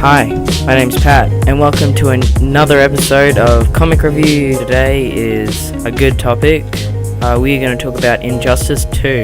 Hi, my name's Pat, and welcome to another episode of Comic Review. Today is a good topic. We're going to talk about Injustice 2.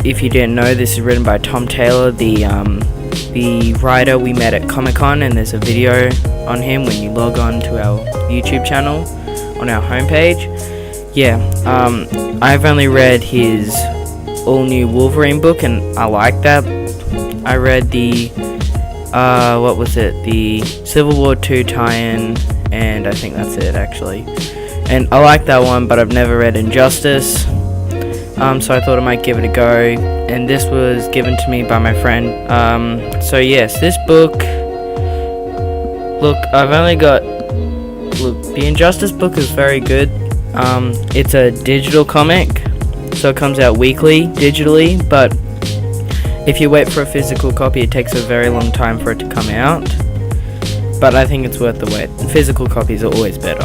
If you didn't know, this is written by Tom Taylor, the writer we met at Comic-Con, and there's a video on him when you log on to our YouTube channel on our homepage. I've only read his all-new Wolverine book, and I like that. I read the Civil War 2 tie-in, and I think that's it, actually. And I like that one, but I've never read Injustice, so I thought I might give it a go, and this was given to me by my friend. This book, the Injustice book is very good. It's a digital comic, so it comes out weekly, digitally, but if you wait for a physical copy, it takes a very long time for it to come out. But I think it's worth the wait. Physical copies are always better.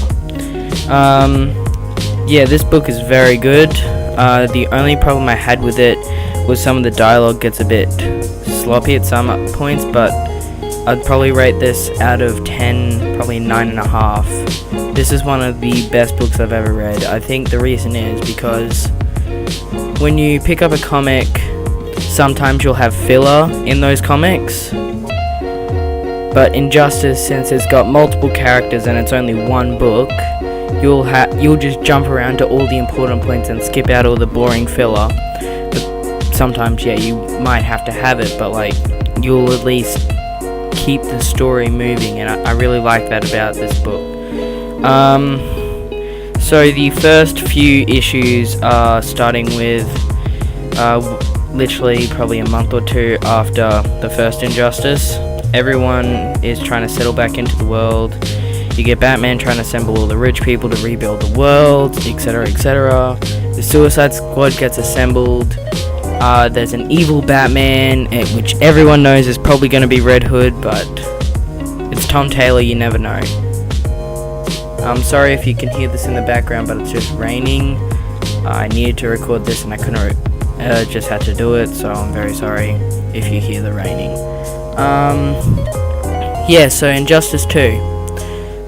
This book is very good. The only problem I had with it was some of the dialogue gets a bit sloppy at some points, but I'd probably rate this out of 10, probably 9.5. This is one of the best books I've ever read. I think the reason is because when you pick up a comic, sometimes you'll have filler in those comics, but Injustice, since it's got multiple characters and it's only one book, you'll just jump around to all the important points and skip out all the boring filler. But sometimes, you might have to have it, but you'll at least keep the story moving, and I really like that about this book. So the first few issues are starting with literally probably a month or two after the first Injustice. Everyone is trying to settle back into the world. You get Batman trying to assemble all the rich people to rebuild the world, etc., etc. The Suicide Squad gets assembled. There's an evil Batman, which everyone knows is probably going to be Red Hood, but it's Tom Taylor, you never know. I'm sorry if you can hear this in the background, but it's just raining. I needed to record this and I couldn't just had to do it, so I'm very sorry if you hear the raining. So Injustice 2.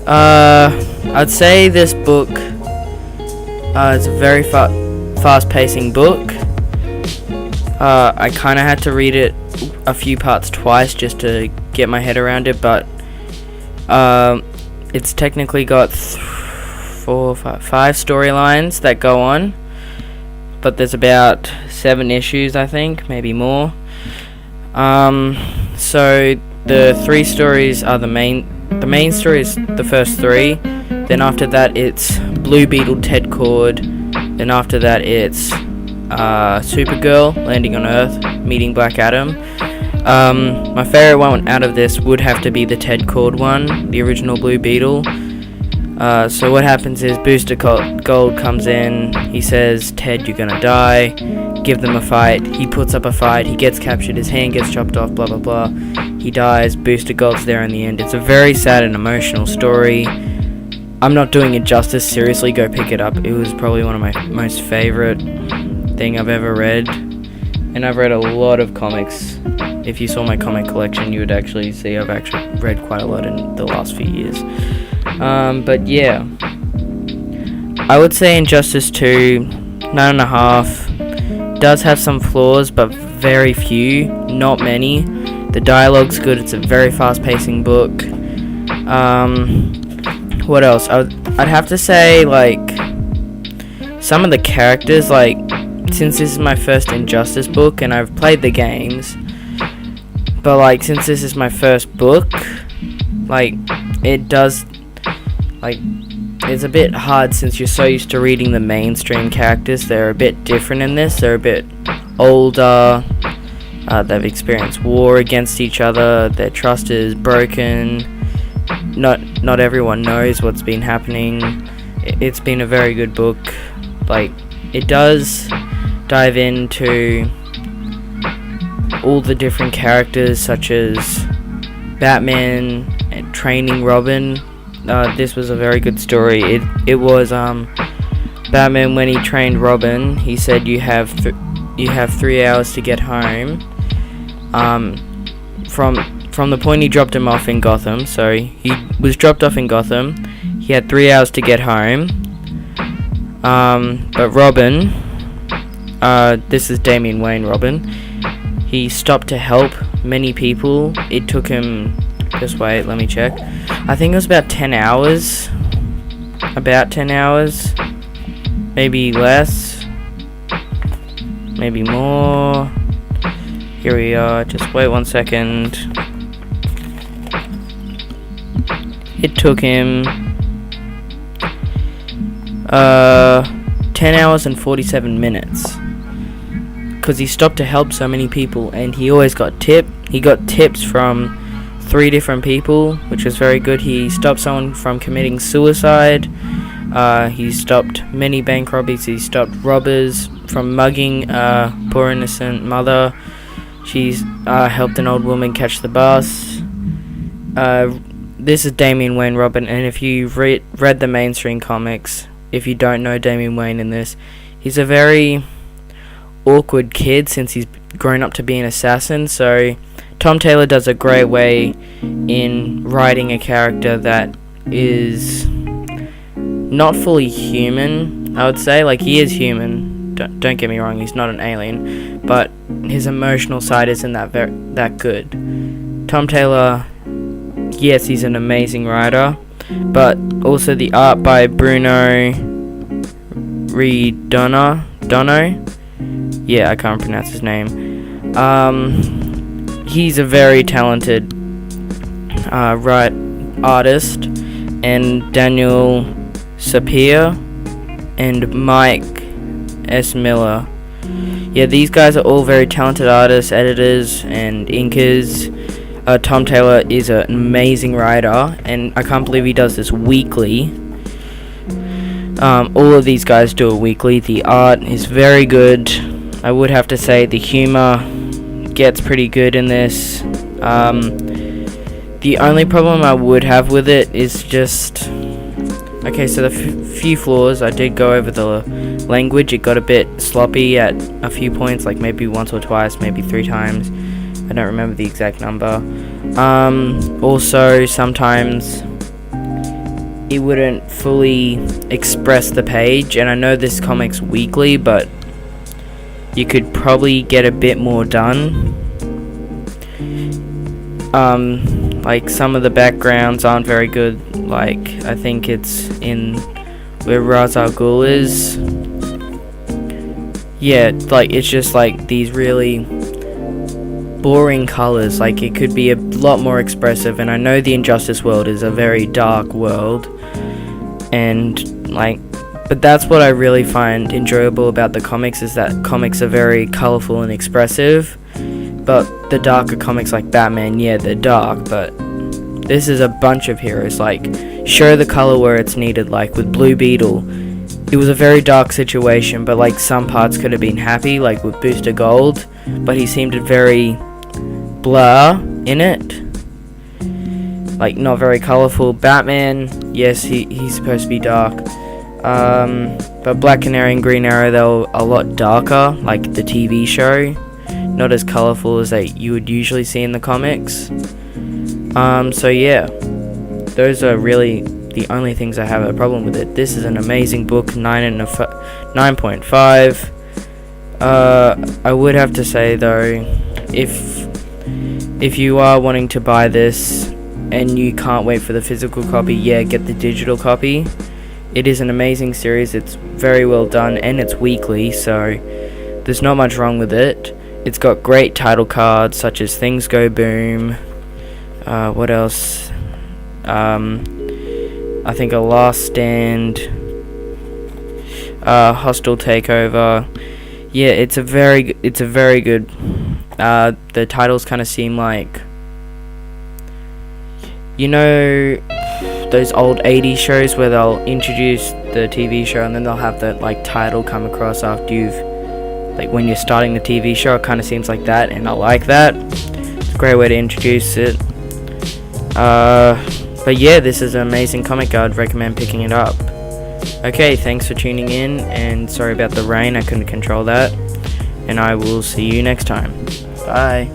I'd say this book is a very fast-pacing book. I kind of had to read it a few parts twice just to get my head around it, but it's technically got 5 storylines that go on, but there's about 7 issues, I think, maybe more. So the 3 stories are the main story is the first 3. Then after that it's Blue Beetle, Ted Kord. Then after that it's Supergirl landing on Earth, meeting Black Adam. My favorite one out of this would have to be the Ted Kord one, the original Blue Beetle. So what happens is Booster Gold comes in, he says, Ted, you're gonna die, give them a fight, he puts up a fight, he gets captured, his hand gets chopped off, blah blah blah, he dies, Booster Gold's there in the end. It's a very sad and emotional story. I'm not doing it justice, seriously, go pick it up. It was probably one of my most favorite thing I've ever read, and I've read a lot of comics. If you saw my comic collection, you would actually see I've actually read quite a lot in the last few years. I would say Injustice 2, 9.5, does have some flaws, but very few, not many. The dialogue's good, it's a very fast-pacing book. What else? I'd have to say, some of the characters, since this is my first Injustice book, and I've played the games, but, since this is my first book, it does, it's a bit hard since you're so used to reading the mainstream characters. They're a bit different in this. They're a bit older. They've experienced war against each other. Their trust is broken. Not everyone knows what's been happening. It's been a very good book. It does dive into all the different characters, such as Batman and training Robin. This was a very good story. It was Batman, when he trained Robin, he said you have 3 hours to get home from from the point he dropped him off in Gotham. So he was dropped off in Gotham. He had 3 hours to get home. But Robin, this is Damian Wayne Robin, he stopped to help many people. It took him, just wait, let me check. I think it was about 10 hours. About 10 hours. Maybe less. Maybe more. Here we are, just wait 1 second. It took him 10 hours and 47 minutes. Because he stopped to help so many people, and he always got he got tips from 3 different people, which was very good. He stopped someone from committing suicide. He stopped many bank robberies. He stopped robbers from mugging poor innocent mother. She's helped an old woman catch the bus. This is Damian Wayne Robin, and if you've read the mainstream comics, if you don't know Damian Wayne in this, he's a very awkward kid since he's grown up to be an assassin. So Tom Taylor does a great way in writing a character that is not fully human, I would say. Like, he is human, don't get me wrong, he's not an alien, but his emotional side isn't that good. Tom Taylor, yes, he's an amazing writer, but also the art by Bruno Redondo. Yeah, I can't pronounce his name. He's a very talented artist, and Daniel Sapir and Mike S. Miller. Yeah, these guys are all very talented artists, editors, and inkers. Tom Taylor is an amazing writer, and I can't believe he does this weekly. All of these guys do it weekly. The art is very good. I would have to say the humor gets pretty good in this. The only problem I would have with it is just... Okay, so the few flaws, I did go over the language. It got a bit sloppy at a few points, like maybe once or twice, maybe 3 times. I don't remember the exact number. Also, sometimes it wouldn't fully express the page, and I know this comic's weekly, but you could probably get a bit more done. Like, some of the backgrounds aren't very good. Like, I think it's in where Ra's al Ghul is. Yeah, like, it's just like these really boring colors. Like, it could be a lot more expressive, and I know the Injustice world is a very dark world, and like, but that's what I really find enjoyable about the comics, is that comics are very colorful and expressive. But the darker comics like Batman, yeah, they're dark, but this is a bunch of heroes. Like, show the color where it's needed. Like with Blue Beetle, it was a very dark situation, but like some parts could have been happy, like with Booster Gold, but he seemed very blur in it, like not very colorful. Batman, yes, he's supposed to be dark, but Black Canary and Green Arrow, they were a lot darker, like the TV show, not as colorful as you would usually see in the comics. So yeah, those are really the only things I have a problem with it. This is an amazing book, 9.5. I would have to say though, if you are wanting to buy this and you can't wait for the physical copy, yeah, get the digital copy. It is an amazing series. It's very well done, and it's weekly, so there's not much wrong with it. It's got great title cards such as Things Go Boom. What else? I think A Last Stand, Hostile Takeover. Yeah, it's a very good. The titles kind of seem like, you know, those old 80s shows where they'll introduce the TV show and then they'll have that like title come across after you've, like when you're starting the TV show. It kind of seems like that, and I like that. It's a great way to introduce it. But yeah, this is an amazing comic. I'd recommend picking it up. Okay, thanks for tuning in, and sorry about the rain, I couldn't control that, and I will see you next time. Bye.